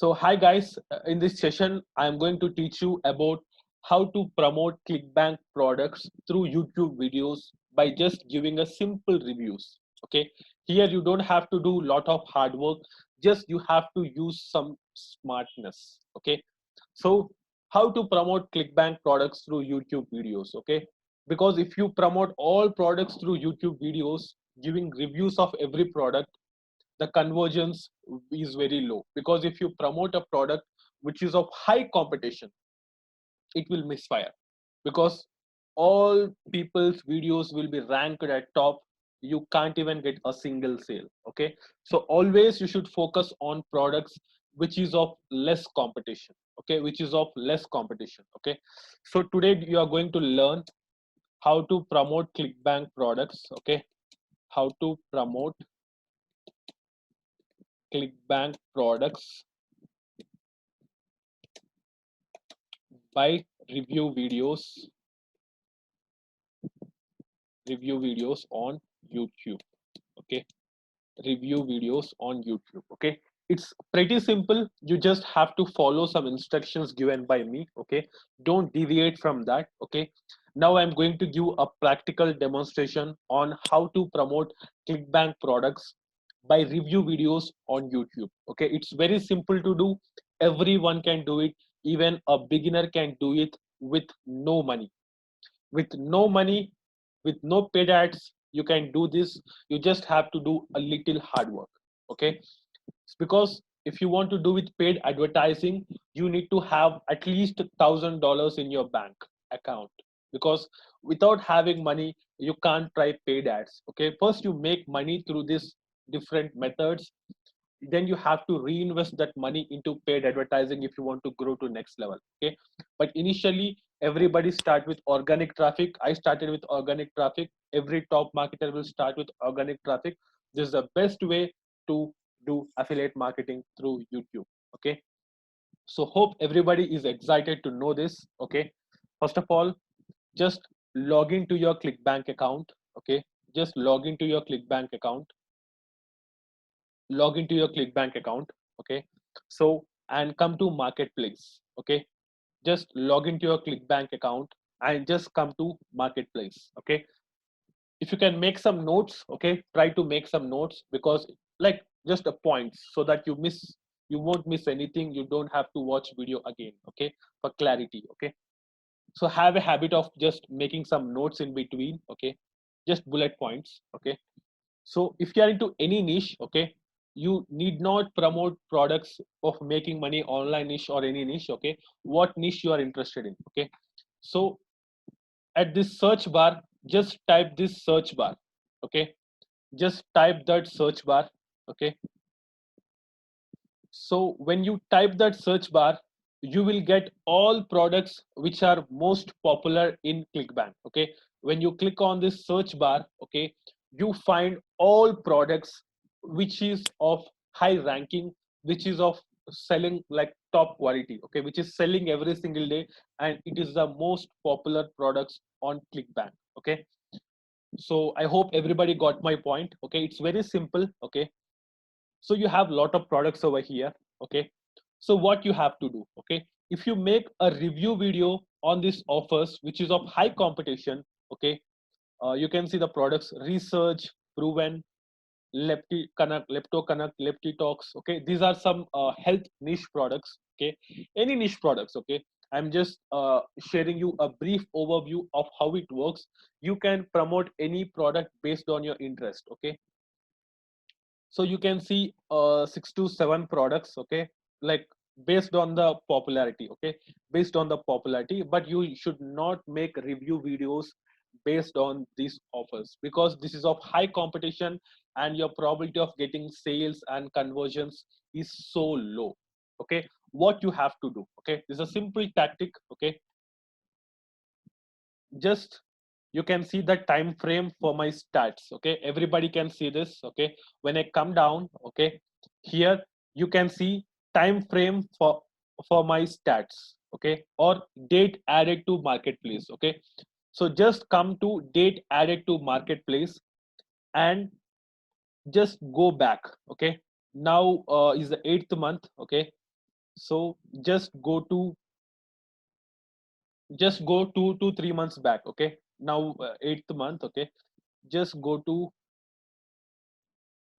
So hi guys, in this session I am going to teach you about how to promote ClickBank products through YouTube videos by just giving a simple reviews. Okay, here you don't have to do lot of hard work, just you have to use some smartness. Okay, so how to promote ClickBank products through YouTube videos. Okay, because if you promote all products through YouTube videos, giving reviews of every product, the convergence is very low, because if you promote a product which is of high competition, it will misfire, because all people's videos will be ranked at top. You can't even get a single sale. Okay, so always you should focus on products which is of less competition. Okay, which is of less competition. Okay, so today you are going to learn how to promote ClickBank products. Okay, how to promote ClickBank products by review videos on YouTube. Okay, review videos on YouTube. Okay, it's pretty simple. You just have to follow some instructions given by me. Okay, don't deviate from that. Okay, now I'm going to give a practical demonstration on how to promote ClickBank products by review videos on YouTube. Okay, it's very simple to do. Everyone can do it. Even a beginner can do it with no money. With no money, with no paid ads, you can do this. You just have to do a little hard work. Okay, because if you want to do with paid advertising, you need to have at least $1,000 in your bank account, because without having money you can't try paid ads. Okay, first you make money through this different methods, then you have to reinvest that money into paid advertising if you want to grow to next level. Okay, but initially everybody start with organic traffic. I started with organic traffic. Every top marketer will start with organic traffic. This is the best way to do affiliate marketing through YouTube. Okay, so hope everybody is excited to know this. Okay, first of all, just log into your ClickBank account. Okay, just log into your ClickBank account. Log into your ClickBank account. Okay, so and come to marketplace. Okay, just log into your ClickBank account and just come to marketplace. Okay, if you can make some notes, okay, try to make some notes, because like just a points, so that you won't miss anything. You don't have to watch video again. Okay, for clarity. Okay, so have a habit of just making some notes in between. Okay, just bullet points. Okay, so if you are into any niche, okay, you need not promote products of making money online niche or any niche. Okay, what niche you are interested in. Okay, so at this search bar, just type this search bar. Okay, just type that search bar. Okay, so when you type that search bar, you will get all products which are most popular in ClickBank. Okay, when you click on this search bar, okay, you find all products which is of high ranking, which is of selling like top quality. Okay, which is selling every single day, and it is the most popular products on ClickBank. Okay, so I hope everybody got my point. Okay, it's very simple. Okay, so you have lot of products over here. Okay, so what you have to do, okay, if you make a review video on this offers which is of high competition. Okay, you can see the products: research, proven, lepto connect, leptitox. Okay, these are some health niche products. Okay, any niche products. Okay, I'm just sharing you a brief overview of how it works. You can promote any product based on your interest. Okay, so you can see 6 to 7 products. Okay, like based on the popularity. Okay, based on the popularity, but you should not make review videos based on these offers, because this is of high competition and your probability of getting sales and conversions is so low. Okay, what you have to do, okay, this is a simple tactic. Okay, just you can see the time frame for my stats. Okay, everybody can see this. Okay, when I come down, okay, here you can see time frame for my stats. Okay, or date added to marketplace. Okay, so just come to date added to marketplace and just go back. Okay, now is the 8th month. Okay, So just go 2 to 3 months back. Okay, now eighth month. Okay, just go to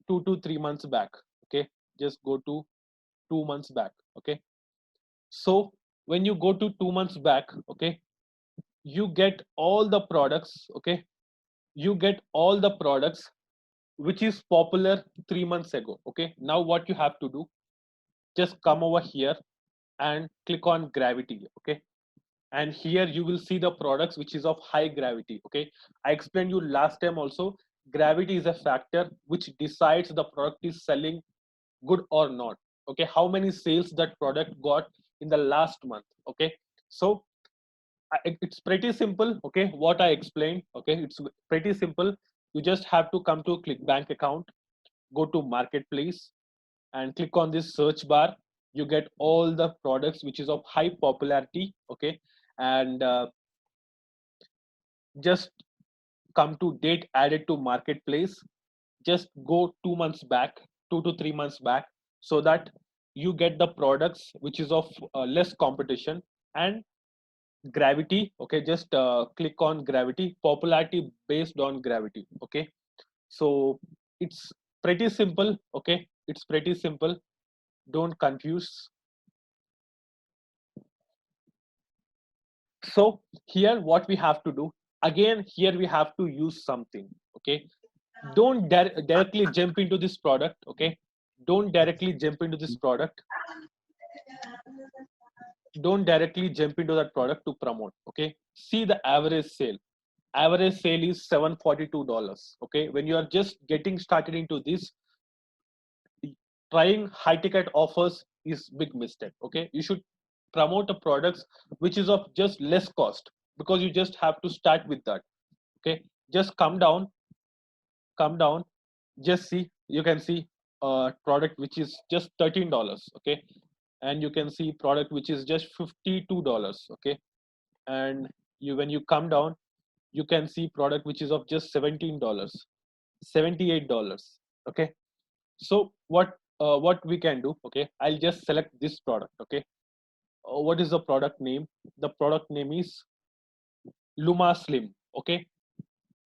2 to 3 months back. Okay, just go to 2 months back. Okay, so when you go to 2 months back, okay, you get all the products. Okay, you get all the products which is popular 3 months ago. Okay, now what you have to do, just come over here and click on gravity. Okay, and here you will see the products which is of high gravity. Okay, I explained you last time also, gravity is a factor which decides the product is selling good or not. Okay, how many sales that product got in the last month. Okay, so it's pretty simple. Okay, what I explained, okay, it's pretty simple. You just have to come to ClickBank account, go to marketplace and click on this search bar. You get all the products which is of high popularity. Okay, and just come to date added to marketplace. Just go 2 months back, 2 to 3 months back, so that you get the products which is of less competition and gravity. Okay, just click on gravity, popularity based on gravity. Okay, so it's pretty simple. Okay, it's pretty simple, don't confuse. So here what we have to do, again here we have to use something. Okay, don't directly jump into this product. Okay, don't directly jump into this product, don't directly jump into that product to promote. Okay, see the average sale is $742. Okay, when you are just getting started into this, trying high ticket offers is big mistake. Okay, you should promote the products which is of just less cost, because you just have to start with that. Okay, just come down, just see, you can see a product which is just $13. Okay, and you can see product which is just $52. Okay, and you, when you come down, you can see product which is of just $17, $78. Okay, so what we can do, okay, I'll just select this product. Okay, what is the product name? The product name is Luma Slim. Okay,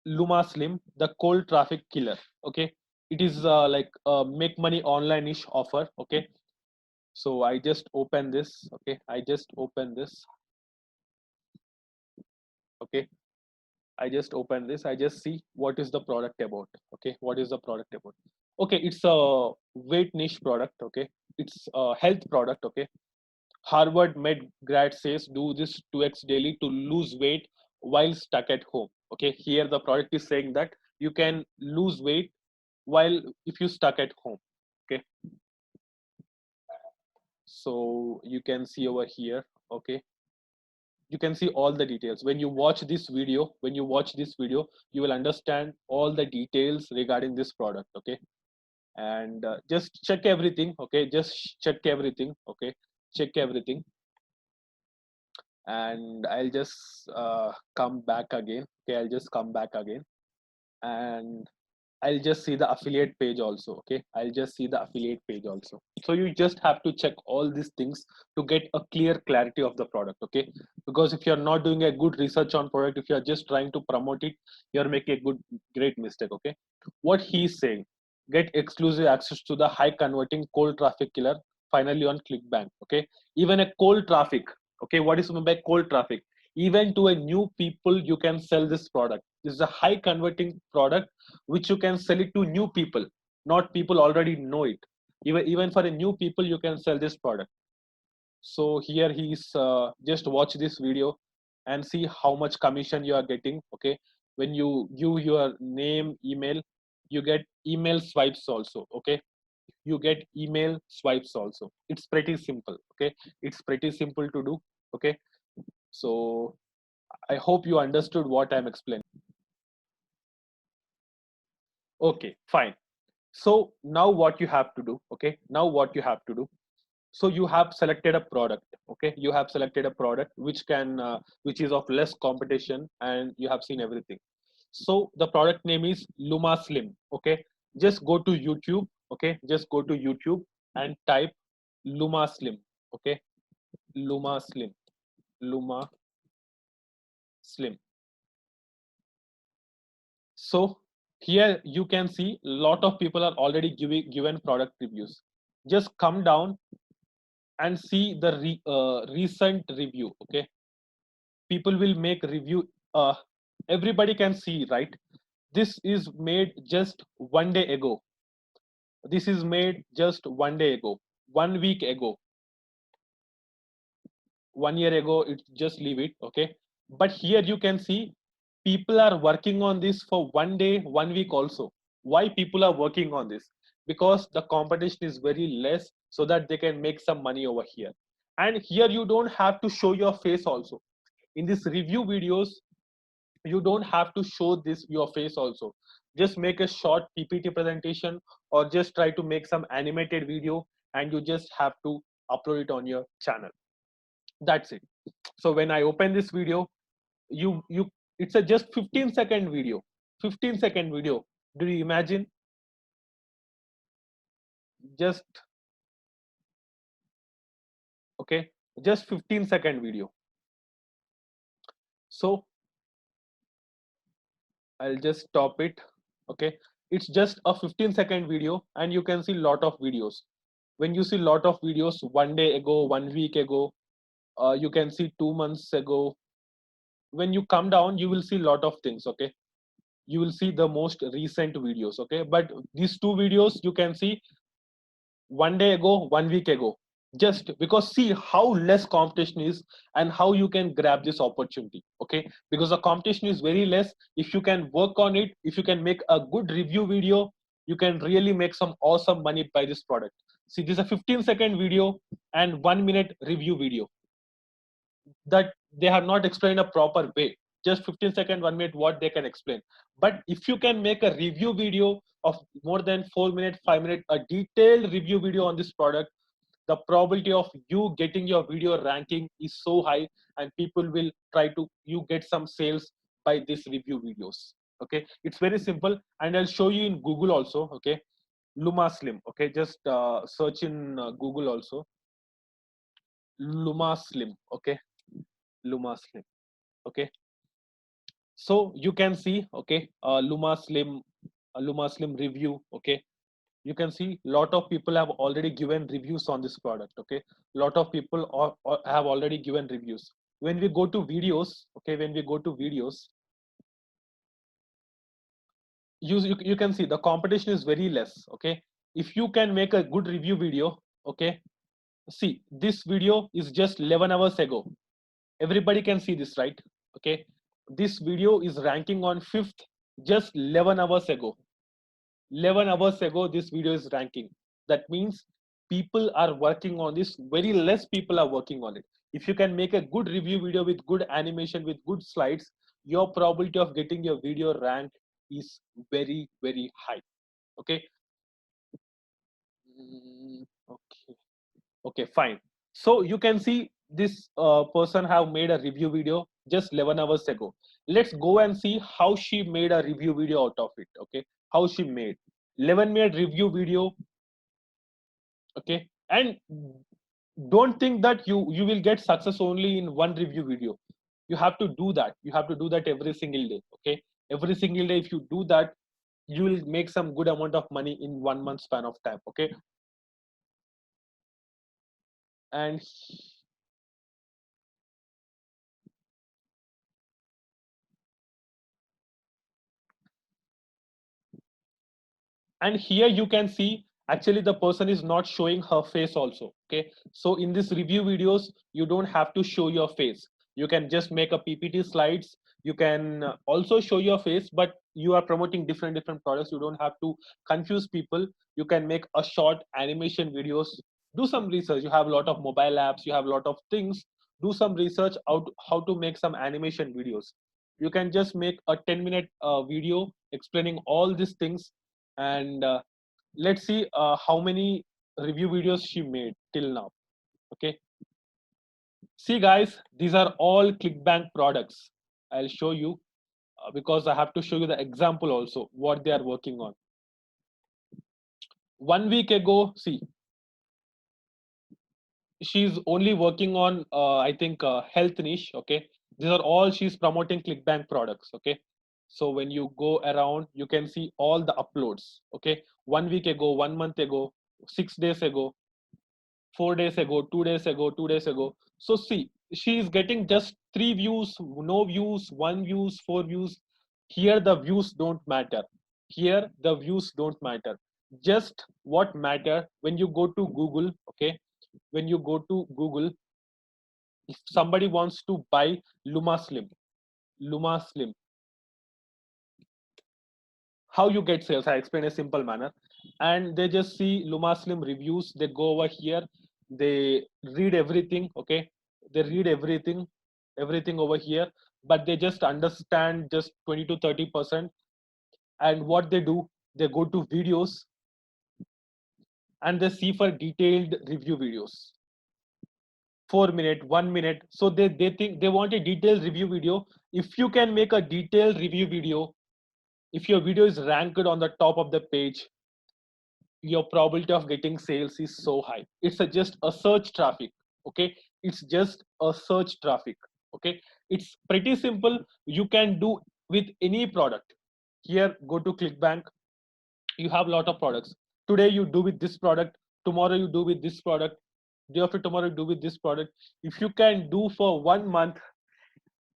Luma Slim, the cold traffic killer. Okay, it is like a make money online ish offer. Okay, so I just open this. Okay, I just open this. Okay, I just open this. I just see what is the product about. Okay, what is the product about? Okay, it's a weight niche product. Okay, it's a health product. Okay, Harvard med grad says do this 2x daily to lose weight while stuck at home. Okay, here the product is saying that you can lose weight while if you stuck at home. Okay, so you can see over here. Okay, you can see all the details. When you watch this video, you will understand all the details regarding this product. Okay, and just check everything. Okay, just check everything. Okay, check everything, and I'll just come back again. Okay, I'll just come back again, and I'll just see the affiliate page also. Okay, I'll just see the affiliate page also. So you just have to check all these things to get a clear clarity of the product. Okay, because if you're not doing a good research on product, if you're just trying to promote it, you're making a great mistake. Okay, what he's saying, get exclusive access to the high converting cold traffic killer finally on ClickBank. Okay, even a cold traffic. Okay, what is meant by cold traffic? Even to a new people, you can sell this product. This is a high converting product which you can sell it to new people, not people already know it. Even for a new people, you can sell this product. So here he's just watch this video and see how much commission you are getting. Okay, when you give your name, email, you get email swipes also. Okay, you get email swipes also. It's pretty simple. Okay, it's pretty simple to do. Okay, so I hope you understood what I'm explaining. Okay, fine. So now what you have to do, okay, now what you have to do, so you have selected a product. Okay, you have selected a product which can which is of less competition, and you have seen everything. So the product name is Luma Slim. Okay, just go to YouTube. Okay, just go to YouTube and type Luma Slim. Okay, Luma Slim, Luma Slim. So here you can see a lot of people are already given product reviews. Just come down and see the recent review. Okay, people will make review. Everybody can see, right? This is made just 1 day ago. This is made just 1 day ago, 1 week ago, 1 year ago. It just leave it. Okay, but here you can see people are working on this for 1 day, 1 week also. Why people are working on this? Because the competition is very less, so that they can make some money over here. And here you don't have to show your face also. In this review videos, you don't have to show this your face also. Just make a short PPT presentation, or just try to make some animated video, and you just have to upload it on your channel. That's it. So when I open this video, you it's a just 15-second video. 15-second video. Do you imagine? Just okay, just 15-second video. So I'll just stop it. Okay, it's just a 15-second video, and you can see lot of videos. When you see lot of videos 1 day ago, 1 week ago, you can see 2 months ago. When you come down, you will see lot of things. Okay, you will see the most recent videos. Okay, but these two videos you can see 1 day ago, 1 week ago. Just because see how less competition is, and how you can grab this opportunity. Okay, because the competition is very less. If you can work on it, if you can make a good review video, you can really make some awesome money by this product. See, this is a 15-second video and 1 minute review video that they have not explained a proper way. Just 15 second, 1 minute, what they can explain. But if you can make a review video of more than 4 minutes, 5 minutes, a detailed review video on this product, the probability of you getting your video ranking is so high, and people will try to you get some sales by this review videos. Okay, it's very simple, and I'll show you in Google also. Okay, Luma Slim. Okay, just search in Google also, Luma Slim. Okay, Luma Slim. Okay, so you can see. Okay, Luma Slim review. Okay, you can see lot of people have already given reviews on this product. Okay, lot of people have already given reviews. When we go to videos, okay, when we go to videos, you can see the competition is very less. Okay, if you can make a good review video. Okay, see, this video is just 11 hours ago. Everybody can see this, right? Okay, this video is ranking on 5th just 11 hours ago. 11 hours ago this video is ranking. That means people are working on this. Very less people are working on it. If you can make a good review video with good animation, with good slides, your probability of getting your video ranked is very high. Okay. Okay, okay, fine. So you can see this person have made a review video just 11 hours ago. Let's go and see how she made a review video out of it. Okay, how she made 11-minute review video. Okay, and don't think that you will get success only in one review video. You have to do that. You have to do that every single day. Okay, every single day. If you do that, you will make some good amount of money in 1 month span of time. Okay, and here you can see actually the person is not showing her face also. Okay, so in this review videos you don't have to show your face. You can just make a PPT slides. You can also show your face, but you are promoting different products. You don't have to confuse people. You can make a short animation videos. Do some research. You have a lot of mobile apps, you have a lot of things. Do some research out how to make some animation videos. You can just make a 10-minute video explaining all these things. And let's see how many review videos she made till now. Okay, see guys, these are all ClickBank products. I'll show you because I have to show you the example also what they are working on. 1 week ago, see, she's only working on I think health niche. Okay, these are all she's promoting ClickBank products. Okay, so when you go around, you can see all the uploads. Okay, 1 week ago, 1 month ago, 6 days ago, 4 days ago, 2 days ago, 2 days ago. So see, she is getting just 3 views, no views, 1 views, 4 views. Here the views don't matter. Here the views don't matter. Just what matter when you go to Google. Okay, when you go to Google, if somebody wants to buy Luma Slim, Luma Slim, how you get sales? I explain a simple manner, and they just see Luma Slim reviews. They go over here, they read everything. Okay, they read everything, everything over here, but they just understand just 20 to 30%. And what they do, they go to videos and they see for detailed review videos. 4 minute, 1 minute. So they think they want a detailed review video. If you can make a detailed review video, if your video is ranked on the top of the page, your probability of getting sales is so high. It's just a search traffic. Okay, it's just a search traffic. Okay, it's pretty simple. You can do with any product. Here, go to ClickBank. You have a lot of products. Today you do with this product, tomorrow you do with this product, day after tomorrow you do with this product. If you can do for 1 month,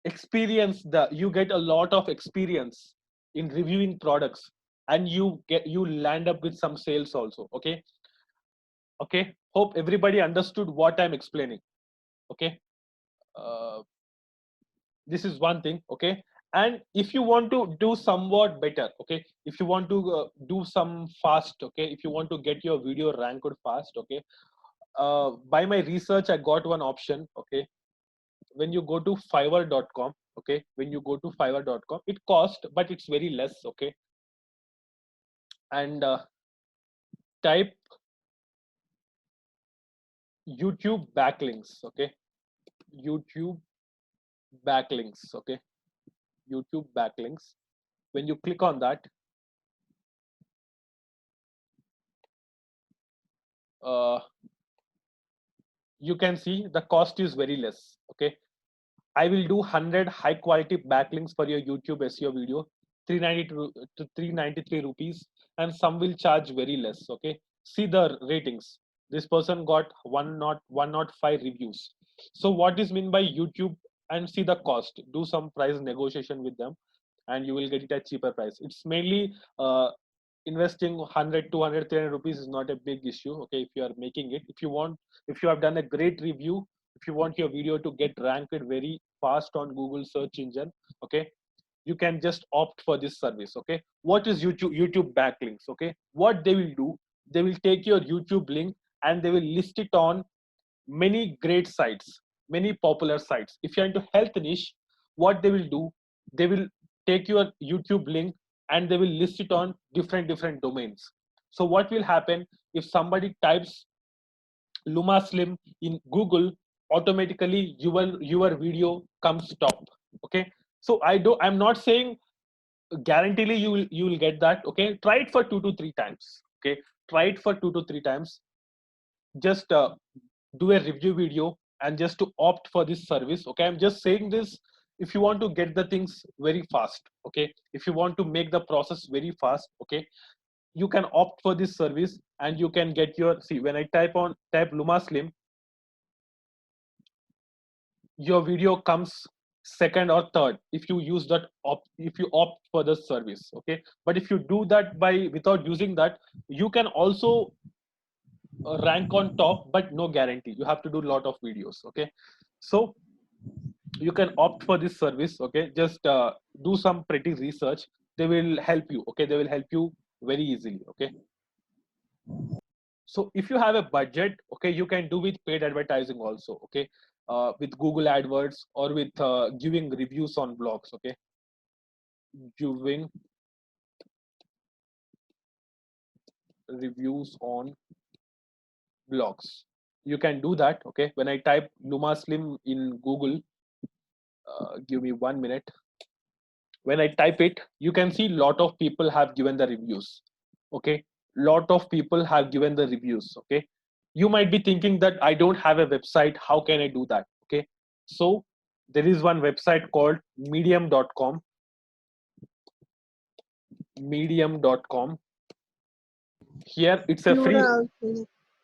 experience, the you get a lot of experience in reviewing products, and you land up with some sales also. Okay, okay, hope everybody understood what I'm explaining. Okay, uh, this is one thing. Okay, and if you want to do somewhat better, okay, if you want to do some fast, okay, if you want to get your video ranked fast, okay, by my research I got one option. Okay, when you go to fiverr.com, okay, when you go to fiverr.com, it cost but it's very less. Okay, and type YouTube backlinks. Okay, YouTube backlinks. Okay, YouTube backlinks. When you click on that, uh, you can see the cost is very less. Okay, I will do 100 high quality backlinks for your YouTube SEO video, 392 to 393 rupees, and some will charge very less. Okay, see the ratings. This person got 105 reviews. So what is mean by YouTube? And see the cost. Do some price negotiation with them, and you will get it at cheaper price. It's mainly investing 100, 200, 300 rupees is not a big issue. Okay, if you are making it, if you have done a great review, if you want your video to get ranked very fast on Google search engine, okay, you can just opt for this service. Okay, what is YouTube backlinks? Okay, what they will do, they will take your YouTube link and they will list it on many great sites, many popular sites. If you're into health niche, what they will do, they will take your YouTube link and they will list it on different domains. So what will happen if somebody types Luma Slim in Google, automatically your video comes top. Okay, so I'm not saying guaranteely you will get that. Okay, try it for 2 to 3 times. Okay, try it for 2 to 3 times. Just do a review video and just to opt for this service. Okay, I'm just saying this if you want to get the things very fast. Okay, if you want to make the process very fast, okay, you can opt for this service and you can get your, see, when I type Luma Slim, your video comes second or third if you use that if you opt for the service. Okay, but if you do that by without using that, you can also rank on top, but no guarantee. You have to do a lot of videos. Okay, so you can opt for this service. Okay, just do some pretty research. They will help you. Okay, they will help you very easily. Okay, so if you have a budget, okay, you can do with paid advertising also. Okay, with Google AdWords or with giving reviews on blogs. Okay, giving reviews on blogs, you can do that. Okay, when I type Luma Slim in Google, give me 1 minute. When I type it, you can see lot of people have given the reviews. Okay, lot of people have given the reviews. Okay, You might be thinking that I don't have a website, how can I do that? Okay, so there is one website called medium.com. Medium.com. Here Plural.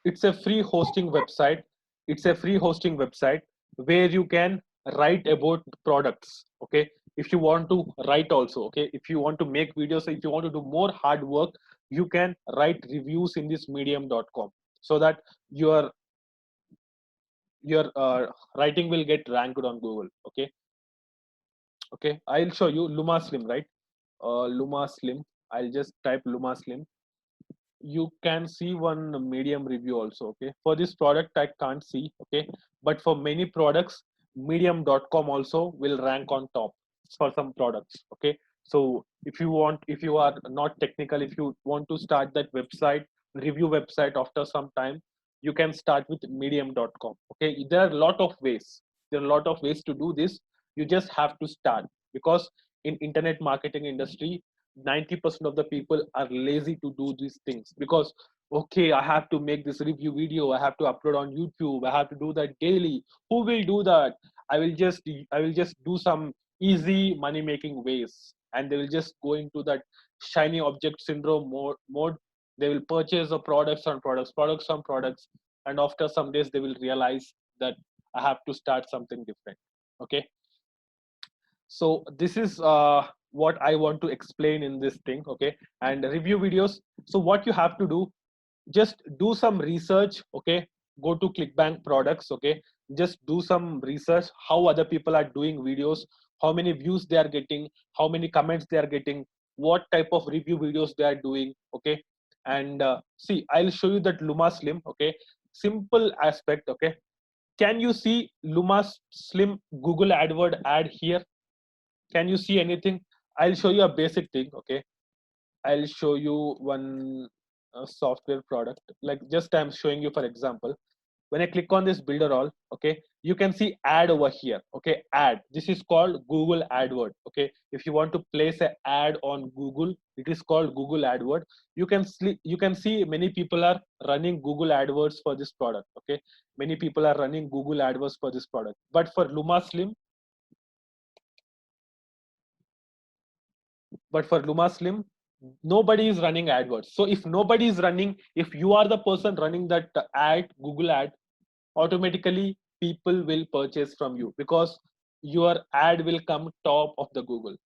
it's a free hosting website. It's a free hosting website where you can write about products. Okay, if you want to write also, okay, if you want to make videos, if you want to do more hard work, you can write reviews in this medium.com, so that your writing will get ranked on Google. Okay, okay, I'll show you Luma Slim, right? Luma Slim. I'll just type Luma Slim. You can see one medium review also. Okay, for this product I can't see. Okay, but for many products, medium.com also will rank on top for some products. Okay, so if you are not technical, if you want to start that website, review website after some time, you can start with medium.com. Okay, there are a lot of ways. There are a lot of ways to do this. You just have to start, because in internet marketing industry, 90% of the people are lazy to do these things, because okay, I have to make this review video, I have to upload on YouTube, I have to do that daily. Who will do that? I will just do some easy money making ways, and they will just go into that shiny object syndrome mode. They will purchase the products on products, and after some days they will realize that I have to start something different. Okay, so this is what I want to explain in this thing. Okay, and review videos. So what you have to do, just do some research. Okay, go to ClickBank products. Okay, just do some research how other people are doing videos, how many views they are getting, how many comments they are getting, what type of review videos they are doing. Okay, and see, I'll show you that Luma Slim. Okay, simple aspect. Okay, can you see Luma Slim Google AdWord ad here? Can you see anything? I'll show you a basic thing. Okay, I'll show you one software product. Like, just I'm showing you for example. When I click on this builder all, okay, you can see ad over here. Okay, ad. This is called Google AdWord. Okay, if you want to place an ad on Google, it is called Google AdWord. You can see many people are running Google AdWords for this product. Okay, many people are running Google AdWords for this product. But for Luma Slim, nobody is running AdWords. So if nobody is running, if you are the person running that ad, Google ad, automatically people will purchase from you, because your ad will come top of the Google.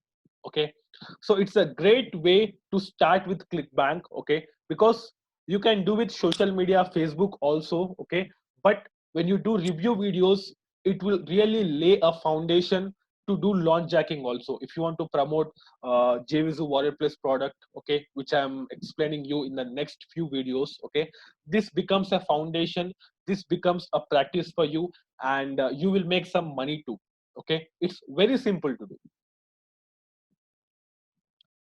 Okay, so it's a great way to start with ClickBank. Okay, because you can do with social media, Facebook also. Okay, but when you do review videos, it will really lay a foundation to do launch jacking also. If you want to promote JVZoo Warrior Plus product, okay, which I'm explaining you in the next few videos. Okay, this becomes a foundation, this becomes a practice for you, and you will make some money too. Okay, it's very simple to do.